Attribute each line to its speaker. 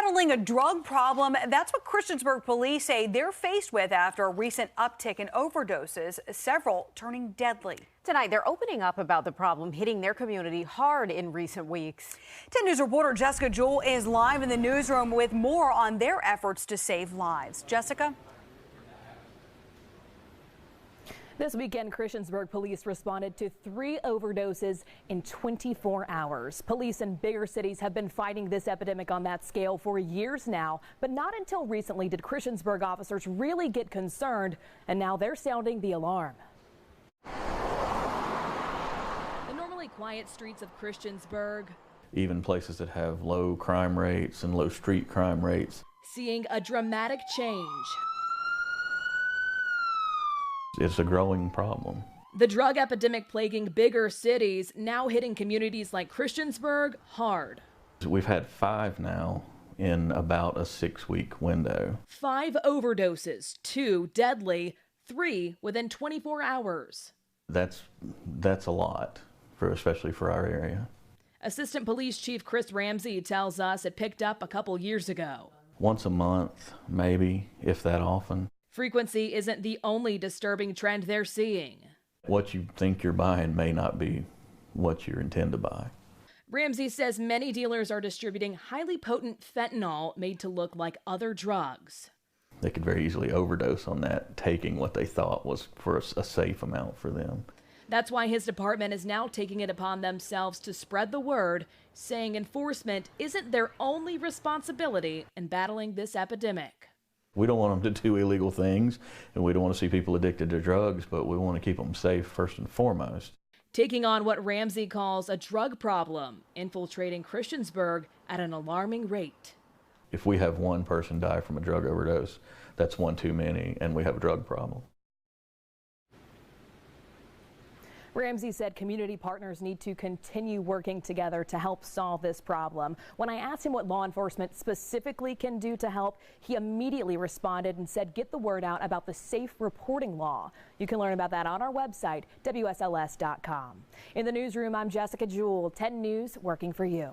Speaker 1: battling a drug problem. That's what Christiansburg police say they're faced with after a recent uptick in overdoses, several turning deadly.
Speaker 2: Tonight, they're opening up about the problem hitting their community hard in recent weeks.
Speaker 1: 10 News reporter Jessica Jewell is live in the newsroom with more on their efforts to save lives. Jessica?
Speaker 3: This weekend, Christiansburg police responded to 3 overdoses in 24 hours. Police in bigger cities have been fighting this epidemic on that scale for years now, but not until recently did Christiansburg officers really get concerned, and now they're sounding the alarm. The normally quiet streets of Christiansburg,
Speaker 4: even places that have low crime rates and low street crime rates,
Speaker 3: seeing a dramatic change.
Speaker 4: It's a growing problem.
Speaker 3: The drug epidemic plaguing bigger cities now hitting communities like Christiansburg hard.
Speaker 4: We've had 5 now in about a 6-week window.
Speaker 3: 5 overdoses, 2 deadly, 3 within 24 hours.
Speaker 4: That's a lot, especially for our area.
Speaker 3: Assistant Police Chief Chris Ramsey tells us it picked up a couple years ago.
Speaker 4: Once a month, maybe, if that often.
Speaker 3: Frequency isn't the only disturbing trend they're seeing.
Speaker 4: What you think you're buying may not be what you intend to buy.
Speaker 3: Ramsey says many dealers are distributing highly potent fentanyl made to look like other drugs.
Speaker 4: They could very easily overdose on that, taking what they thought was for a safe amount for them.
Speaker 3: That's why his department is now taking it upon themselves to spread the word, saying enforcement isn't their only responsibility in battling this epidemic.
Speaker 4: We don't want them to do illegal things, and we don't want to see people addicted to drugs, but we want to keep them safe first and foremost.
Speaker 3: Taking on what Ramsey calls a drug problem, infiltrating Christiansburg at an alarming rate.
Speaker 4: If we have one person die from a drug overdose, that's one too many, and we have a drug problem.
Speaker 3: Ramsey said community partners need to continue working together to help solve this problem. When I asked him what law enforcement specifically can do to help, he immediately responded and said get the word out about the safe reporting law. You can learn about that on our website, WSLS.com. In the newsroom, I'm Jessica Jewell, 10 News, working for you.